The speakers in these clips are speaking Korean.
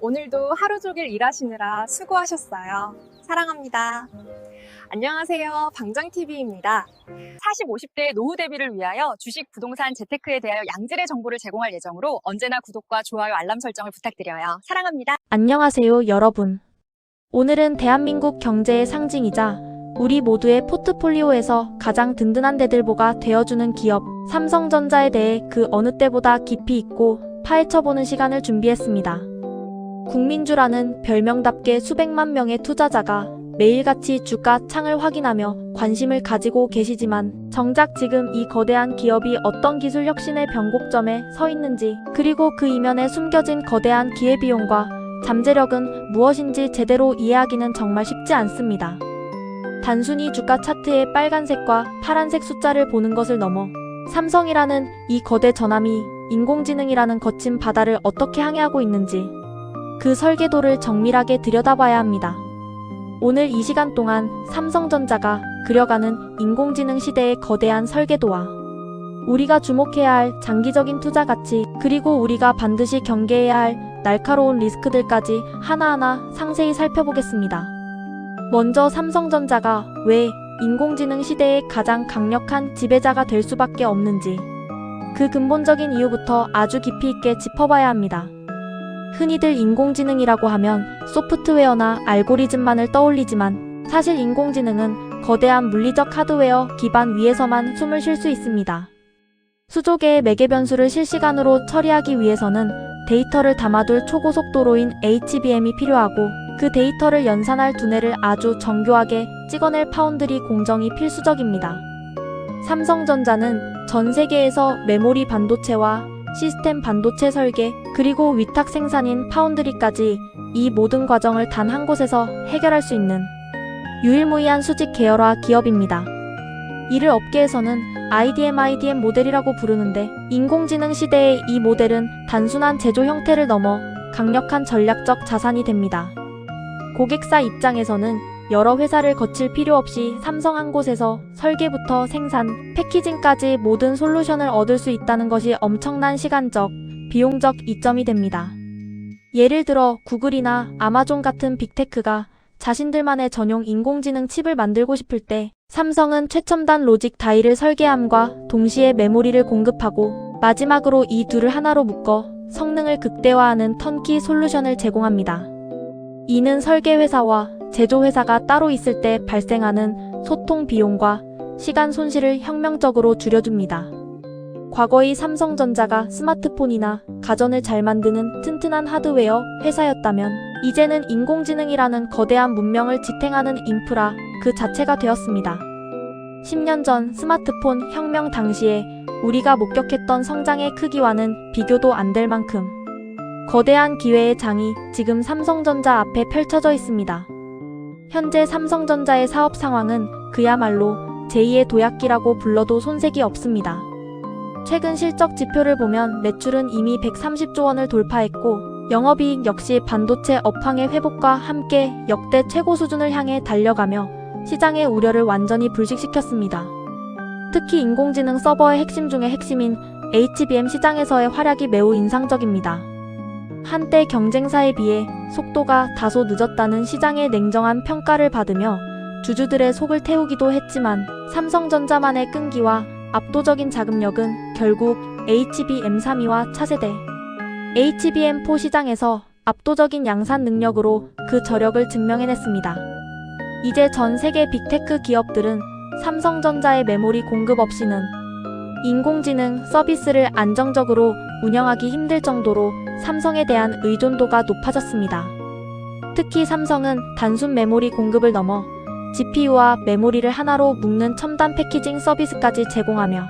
오늘도 하루 종일 일하시느라 수고하셨어요. 사랑합니다. 안녕하세요. 방정TV입니다. 40, 50대 노후 대비를 위하여 주식, 부동산, 재테크에 대하여 양질의 정보를 제공할 예정으로 언제나 구독과 좋아요, 알람 설정을 부탁드려요. 사랑합니다. 안녕하세요, 여러분. 오늘은 대한민국 경제의 상징이자 우리 모두의 포트폴리오에서 가장 든든한 대들보가 되어주는 기업 삼성전자에 대해 그 어느 때보다 깊이 있고 파헤쳐보는 시간을 준비했습니다. 국민주라는 별명답게 수백만 명의 투자자가 매일같이 주가 창을 확인하며 관심을 가지고 계시지만 정작 지금 이 거대한 기업이 어떤 기술 혁신의 변곡점에 서 있는지, 그리고 그 이면에 숨겨진 거대한 기회비용과 잠재력은 무엇인지 제대로 이해하기는 정말 쉽지 않습니다. 단순히 주가 차트의 빨간색과 파란색 숫자를 보는 것을 넘어 삼성이라는 이 거대 전함이 인공지능이라는 거친 바다를 어떻게 항해하고 있는지, 그 설계도를 정밀하게 들여다봐야 합니다. 오늘 이 시간 동안 삼성전자가 그려가는 인공지능 시대의 거대한 설계도와 우리가 주목해야 할 장기적인 투자 가치, 그리고 우리가 반드시 경계해야 할 날카로운 리스크들까지 하나하나 상세히 살펴보겠습니다. 먼저 삼성전자가 왜 인공지능 시대의 가장 강력한 지배자가 될 수밖에 없는지, 그 근본적인 이유부터 아주 깊이 있게 짚어봐야 합니다. 흔히들 인공지능이라고 하면 소프트웨어나 알고리즘만을 떠올리지만 사실 인공지능은 거대한 물리적 하드웨어 기반 위에서만 숨을 쉴 수 있습니다. 수조 개의 매개 변수를 실시간으로 처리하기 위해서는 데이터를 담아둘 초고속도로인 HBM이 필요하고, 그 데이터를 연산할 두뇌를 아주 정교하게 찍어낼 파운드리 공정이 필수적입니다. 삼성전자는 전 세계에서 메모리 반도체와 시스템 반도체 설계, 그리고 위탁 생산인 파운드리까지 이 모든 과정을 단 한 곳에서 해결할 수 있는 유일무이한 수직 계열화 기업입니다. 이를 업계에서는 IDM 모델이라고 부르는데, 인공지능 시대의 이 모델은 단순한 제조 형태를 넘어 강력한 전략적 자산이 됩니다. 고객사 입장에서는 여러 회사를 거칠 필요 없이 삼성 한 곳에서 설계부터 생산, 패키징까지 모든 솔루션을 얻을 수 있다는 것이 엄청난 시간적, 비용적 이점이 됩니다. 예를 들어 구글이나 아마존 같은 빅테크가 자신들만의 전용 인공지능 칩을 만들고 싶을 때 삼성은 최첨단 로직 다이를 설계함과 동시에 메모리를 공급하고, 마지막으로 이 둘을 하나로 묶어 성능을 극대화하는 턴키 솔루션을 제공합니다. 이는 설계회사와 제조회사가 따로 있을 때 발생하는 소통 비용과 시간 손실을 혁명적으로 줄여줍니다. 과거의 삼성전자가 스마트폰이나 가전을 잘 만드는 튼튼한 하드웨어 회사였다면 이제는 인공지능이라는 거대한 문명을 지탱하는 인프라 그 자체가 되었습니다. 10년 전 스마트폰 혁명 당시에 우리가 목격했던 성장의 크기와는 비교도 안 될 만큼 거대한 기회의 장이 지금 삼성전자 앞에 펼쳐져 있습니다. 현재 삼성전자의 사업 상황은 그야말로 제2의 도약기라고 불러도 손색이 없습니다. 최근 실적 지표를 보면 매출은 이미 130조 원을 돌파했고, 영업이익 역시 반도체 업황의 회복과 함께 역대 최고 수준을 향해 달려가며 시장의 우려를 완전히 불식시켰습니다. 특히 인공지능 서버의 핵심 중의 핵심인 HBM 시장에서의 활약이 매우 인상적입니다. 한때 경쟁사에 비해 속도가 다소 늦었다는 시장의 냉정한 평가를 받으며 주주들의 속을 태우기도 했지만, 삼성전자만의 끈기와 압도적인 자금력은 결국 HBM3와 차세대 HBM4 시장에서 압도적인 양산 능력으로 그 저력을 증명해냈습니다. 이제 전 세계 빅테크 기업들은 삼성전자의 메모리 공급 없이는 인공지능 서비스를 안정적으로 운영하기 힘들 정도로 삼성에 대한 의존도가 높아졌습니다. 특히 삼성은 단순 메모리 공급을 넘어 GPU와 메모리를 하나로 묶는 첨단 패키징 서비스까지 제공하며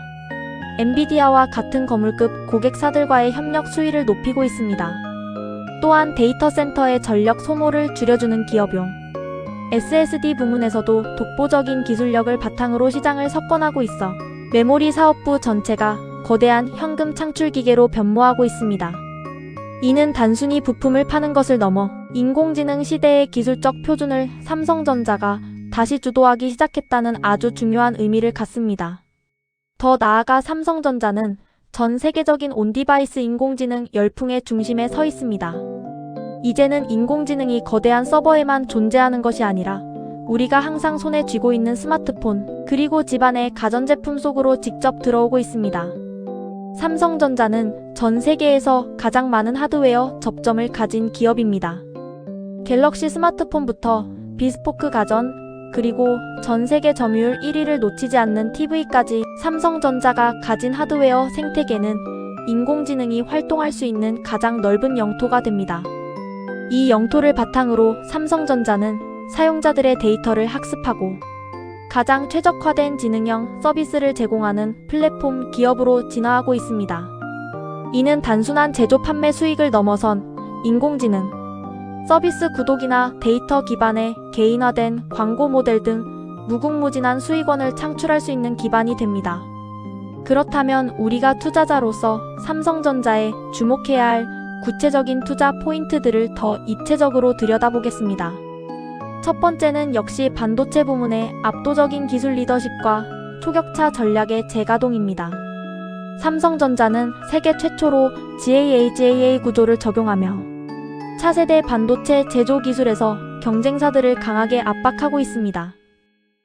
엔비디아와 같은 거물급 고객사들과의 협력 수위를 높이고 있습니다. 또한 데이터 센터의 전력 소모를 줄여주는 기업용 SSD 부문에서도 독보적인 기술력을 바탕으로 시장을 석권하고 있어 메모리 사업부 전체가 거대한 현금 창출 기계로 변모하고 있습니다. 이는 단순히 부품을 파는 것을 넘어 인공지능 시대의 기술적 표준을 삼성전자가 다시 주도하기 시작했다는 아주 중요한 의미를 갖습니다. 더 나아가 삼성전자는 전 세계적인 온디바이스 인공지능 열풍의 중심에 서 있습니다. 이제는 인공지능이 거대한 서버에만 존재하는 것이 아니라 우리가 항상 손에 쥐고 있는 스마트폰, 그리고 집안의 가전제품 속으로 직접 들어오고 있습니다. 삼성전자는 전 세계에서 가장 많은 하드웨어 접점을 가진 기업입니다. 갤럭시 스마트폰부터 비스포크 가전, 그리고 전 세계 점유율 1위를 놓치지 않는 TV까지 삼성전자가 가진 하드웨어 생태계는 인공지능이 활동할 수 있는 가장 넓은 영토가 됩니다. 이 영토를 바탕으로 삼성전자는 사용자들의 데이터를 학습하고 가장 최적화된 지능형 서비스를 제공하는 플랫폼 기업으로 진화하고 있습니다. 이는 단순한 제조 판매 수익을 넘어선 인공지능, 서비스 구독이나 데이터 기반의 개인화된 광고 모델 등 무궁무진한 수익원을 창출할 수 있는 기반이 됩니다. 그렇다면 우리가 투자자로서 삼성전자에 주목해야 할 구체적인 투자 포인트들을 더 입체적으로 들여다보겠습니다. 첫 번째는 역시 반도체 부문의 압도적인 기술 리더십과 초격차 전략의 재가동입니다. 삼성전자는 세계 최초로 GAA 구조를 적용하며 차세대 반도체 제조 기술에서 경쟁사들을 강하게 압박하고 있습니다.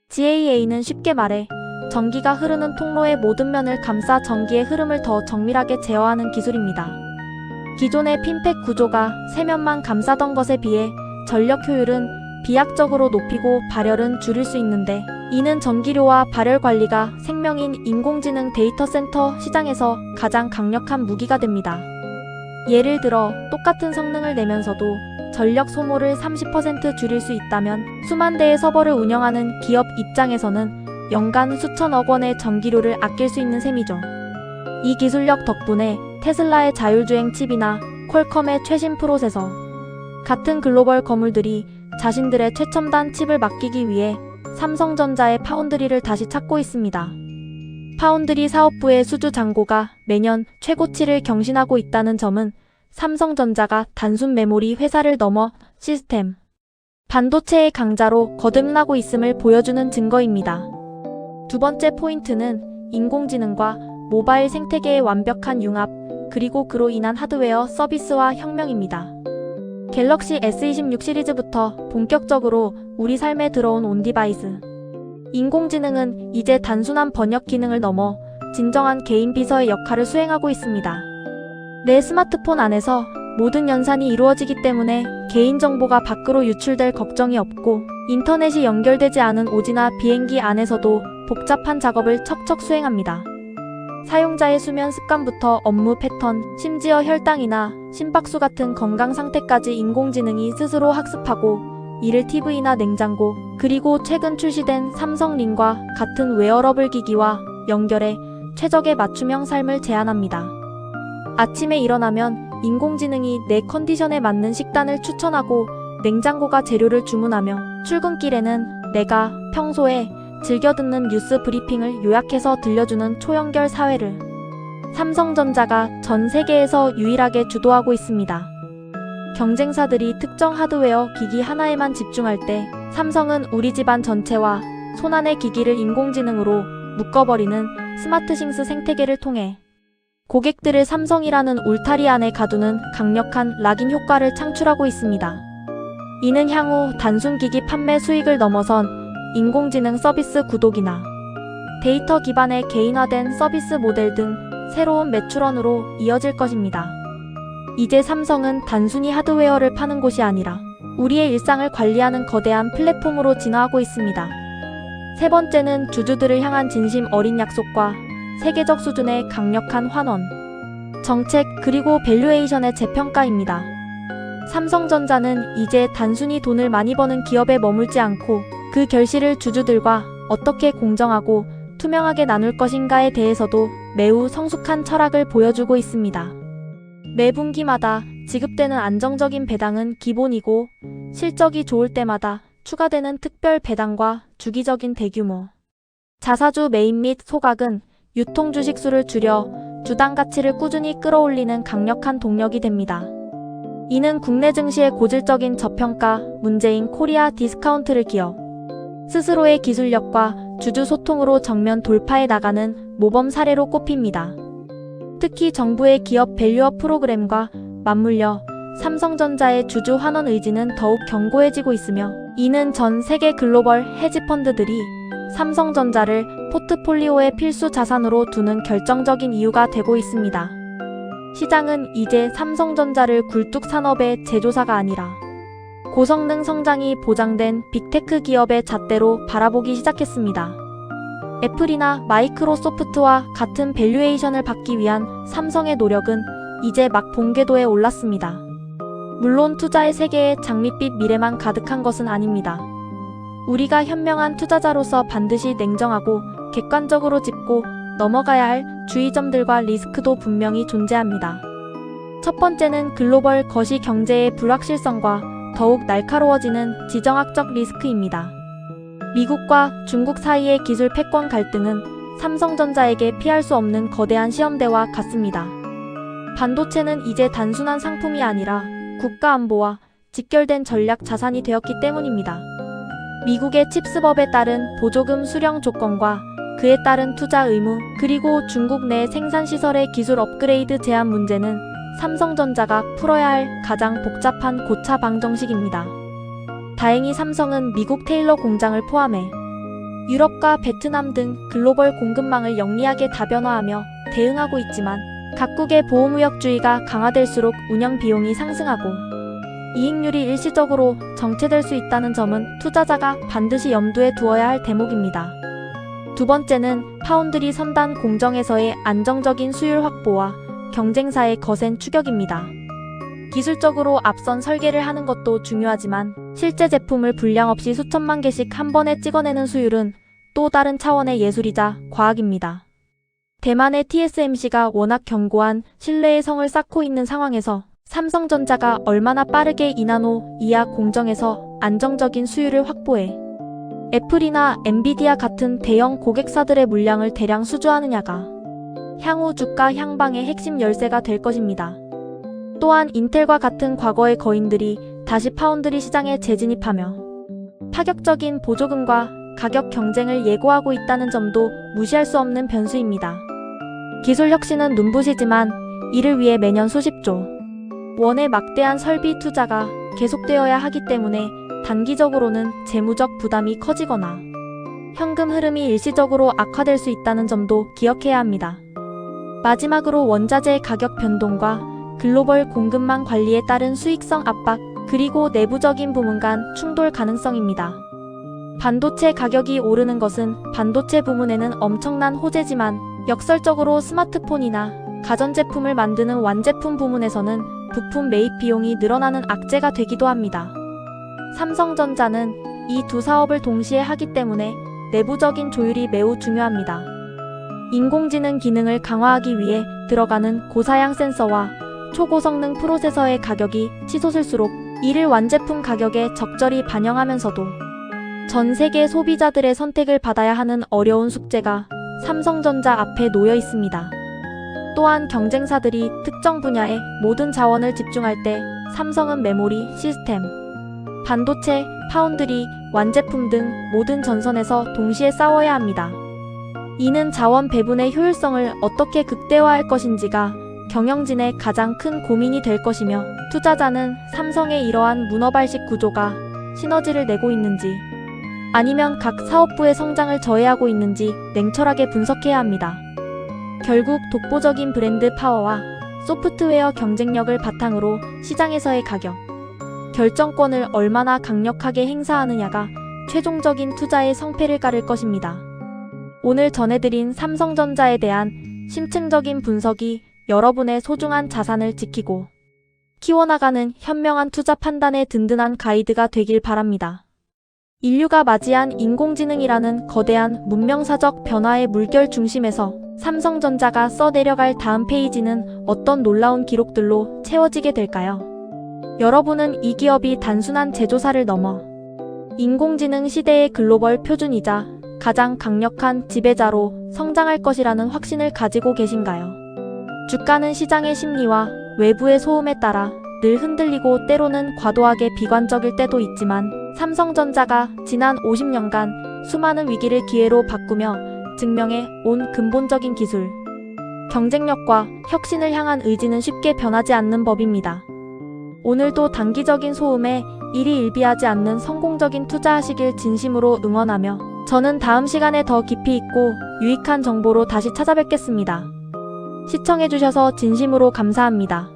GAA는 쉽게 말해 전기가 흐르는 통로의 모든 면을 감싸 전기의 흐름을 더 정밀하게 제어하는 기술입니다. 기존의 핀팩 구조가 세면만 감싸던 것에 비해 전력 효율은 비약적으로 높이고 발열은 줄일 수 있는데, 이는 전기료와 발열 관리가 생명인 인공지능 데이터 센터 시장에서 가장 강력한 무기가 됩니다. 예를 들어 똑같은 성능을 내면서도 전력 소모를 30% 줄일 수 있다면 수만 대의 서버를 운영하는 기업 입장에서는 연간 수천억 원의 전기료를 아낄 수 있는 셈이죠. 이 기술력 덕분에 테슬라의 자율주행 칩이나 퀄컴의 최신 프로세서 같은 글로벌 거물들이 자신들의 최첨단 칩을 맡기기 위해 삼성전자의 파운드리를 다시 찾고 있습니다. 파운드리 사업부의 수주 잔고가 매년 최고치를 경신하고 있다는 점은 삼성전자가 단순 메모리 회사를 넘어 시스템, 반도체의 강자로 거듭나고 있음을 보여주는 증거입니다. 두 번째 포인트는 인공지능과 모바일 생태계의 완벽한 융합, 그리고 그로 인한 하드웨어 서비스화 혁명입니다. 갤럭시 S26 시리즈부터 본격적으로 우리 삶에 들어온 온디바이스. 인공지능은 이제 단순한 번역 기능을 넘어 진정한 개인 비서의 역할을 수행하고 있습니다. 내 스마트폰 안에서 모든 연산이 이루어지기 때문에 개인정보가 밖으로 유출될 걱정이 없고, 인터넷이 연결되지 않은 오지나 비행기 안에서도 복잡한 작업을 척척 수행합니다. 사용자의 수면 습관부터 업무 패턴, 심지어 혈당이나 심박수 같은 건강 상태까지 인공지능이 스스로 학습하고 이를 TV나 냉장고, 그리고 최근 출시된 삼성링과 같은 웨어러블 기기와 연결해 최적의 맞춤형 삶을 제안합니다. 아침에 일어나면 인공지능이 내 컨디션에 맞는 식단을 추천하고 냉장고가 재료를 주문하며, 출근길에는 내가 평소에 즐겨 듣는 뉴스 브리핑을 요약해서 들려주는 초연결 사회를 삼성전자가 전 세계에서 유일하게 주도하고 있습니다. 경쟁사들이 특정 하드웨어 기기 하나에만 집중할 때, 삼성은 우리 집안 전체와 손안의 기기를 인공지능으로 묶어버리는 스마트싱스 생태계를 통해 고객들을 삼성이라는 울타리 안에 가두는 강력한 락인 효과를 창출하고 있습니다. 이는 향후 단순 기기 판매 수익을 넘어선 인공지능 서비스 구독이나 데이터 기반의 개인화된 서비스 모델 등 새로운 매출원으로 이어질 것입니다. 이제 삼성은 단순히 하드웨어를 파는 곳이 아니라 우리의 일상을 관리하는 거대한 플랫폼으로 진화하고 있습니다. 세 번째는 주주들을 향한 진심 어린 약속과 세계적 수준의 강력한 환원, 정책, 그리고 밸류에이션의 재평가입니다. 삼성전자는 이제 단순히 돈을 많이 버는 기업에 머물지 않고 그 결실을 주주들과 어떻게 공정하고 투명하게 나눌 것인가에 대해서도 매우 성숙한 철학을 보여주고 있습니다. 매 분기마다 지급되는 안정적인 배당은 기본이고, 실적이 좋을 때마다 추가되는 특별 배당과 주기적인 대규모 자사주 매입 및 소각은 유통주식 수를 줄여 주당 가치를 꾸준히 끌어올리는 강력한 동력이 됩니다. 이는 국내 증시의 고질적인 저평가 문제인 코리아 디스카운트를 기업 스스로의 기술력과 주주 소통으로 정면 돌파해 나가는 모범 사례로 꼽힙니다. 특히 정부의 기업 밸류업 프로그램과 맞물려 삼성전자의 주주 환원 의지는 더욱 견고해지고 있으며, 이는 전 세계 글로벌 헤지펀드들이 삼성전자를 포트폴리오의 필수 자산으로 두는 결정적인 이유가 되고 있습니다. 시장은 이제 삼성전자를 굴뚝 산업의 제조사가 아니라 고성능 성장이 보장된 빅테크 기업의 잣대로 바라보기 시작했습니다. 애플이나 마이크로소프트와 같은 밸류에이션을 받기 위한 삼성의 노력은 이제 막 본궤도에 올랐습니다. 물론 투자의 세계에 장밋빛 미래만 가득한 것은 아닙니다. 우리가 현명한 투자자로서 반드시 냉정하고 객관적으로 짚고 넘어가야 할 주의점들과 리스크도 분명히 존재합니다. 첫 번째는 글로벌 거시 경제의 불확실성과 더욱 날카로워지는 지정학적 리스크입니다. 미국과 중국 사이의 기술 패권 갈등은 삼성전자에게 피할 수 없는 거대한 시험대와 같습니다. 반도체는 이제 단순한 상품이 아니라 국가 안보와 직결된 전략 자산이 되었기 때문입니다. 미국의 칩스법에 따른 보조금 수령 조건과 그에 따른 투자 의무, 그리고 중국 내 생산시설의 기술 업그레이드 제한 문제는 삼성전자가 풀어야 할 가장 복잡한 고차 방정식입니다. 다행히 삼성은 미국 테일러 공장을 포함해 유럽과 베트남 등 글로벌 공급망을 영리하게 다변화하며 대응하고 있지만, 각국의 보호무역주의가 강화될수록 운영 비용이 상승하고 이익률이 일시적으로 정체될 수 있다는 점은 투자자가 반드시 염두에 두어야 할 대목입니다. 두 번째는 파운드리 선단 공정에서의 안정적인 수율 확보와 경쟁사의 거센 추격입니다. 기술적으로 앞선 설계를 하는 것도 중요하지만, 실제 제품을 불량 없이 수천만 개씩 한 번에 찍어내는 수율은 또 다른 차원의 예술이자 과학입니다. 대만의 TSMC가 워낙 견고한 신뢰의 성을 쌓고 있는 상황에서 삼성전자가 얼마나 빠르게 2나노 이하 공정에서 안정적인 수율을 확보해 애플이나 엔비디아 같은 대형 고객사들의 물량을 대량 수주하느냐가 향후 주가 향방의 핵심 열쇠가 될 것입니다. 또한 인텔과 같은 과거의 거인들이 다시 파운드리 시장에 재진입하며 파격적인 보조금과 가격 경쟁을 예고하고 있다는 점도 무시할 수 없는 변수입니다. 기술 혁신은 눈부시지만 이를 위해 매년 수십조 원의 막대한 설비 투자가 계속되어야 하기 때문에 단기적으로는 재무적 부담이 커지거나 현금 흐름이 일시적으로 악화될 수 있다는 점도 기억해야 합니다. 마지막으로 원자재 가격 변동과 글로벌 공급망 관리에 따른 수익성 압박, 그리고 내부적인 부문 간 충돌 가능성입니다. 반도체 가격이 오르는 것은 반도체 부문에는 엄청난 호재지만, 역설적으로 스마트폰이나 가전제품을 만드는 완제품 부문에서는 부품 매입 비용이 늘어나는 악재가 되기도 합니다. 삼성전자는 이 두 사업을 동시에 하기 때문에 내부적인 조율이 매우 중요합니다. 인공지능 기능을 강화하기 위해 들어가는 고사양 센서와 초고성능 프로세서의 가격이 치솟을수록 이를 완제품 가격에 적절히 반영하면서도 전 세계 소비자들의 선택을 받아야 하는 어려운 숙제가 삼성전자 앞에 놓여 있습니다. 또한 경쟁사들이 특정 분야에 모든 자원을 집중할 때 삼성은 메모리, 시스템, 반도체, 파운드리, 완제품 등 모든 전선에서 동시에 싸워야 합니다. 이는 자원 배분의 효율성을 어떻게 극대화할 것인지가 경영진의 가장 큰 고민이 될 것이며, 투자자는 삼성의 이러한 문어발식 구조가 시너지를 내고 있는지 아니면 각 사업부의 성장을 저해하고 있는지 냉철하게 분석해야 합니다. 결국 독보적인 브랜드 파워와 소프트웨어 경쟁력을 바탕으로 시장에서의 가격 결정권을 얼마나 강력하게 행사하느냐가 최종적인 투자의 성패를 가를 것입니다. 오늘 전해드린 삼성전자에 대한 심층적인 분석이 여러분의 소중한 자산을 지키고 키워나가는 현명한 투자 판단의 든든한 가이드가 되길 바랍니다. 인류가 맞이한 인공지능이라는 거대한 문명사적 변화의 물결 중심에서 삼성전자가 써내려갈 다음 페이지는 어떤 놀라운 기록들로 채워지게 될까요? 여러분은 이 기업이 단순한 제조사를 넘어 인공지능 시대의 글로벌 표준이자 가장 강력한 지배자로 성장할 것이라는 확신을 가지고 계신가요? 주가는 시장의 심리와 외부의 소음에 따라 늘 흔들리고 때로는 과도하게 비관적일 때도 있지만, 삼성전자가 지난 50년간 수많은 위기를 기회로 바꾸며 증명해 온 근본적인 기술, 경쟁력과 혁신을 향한 의지는 쉽게 변하지 않는 법입니다. 오늘도 단기적인 소음에 일희일비하지 않는 성공적인 투자하시길 진심으로 응원하며 저는 다음 시간에 더 깊이 있고 유익한 정보로 다시 찾아뵙겠습니다. 시청해주셔서 진심으로 감사합니다.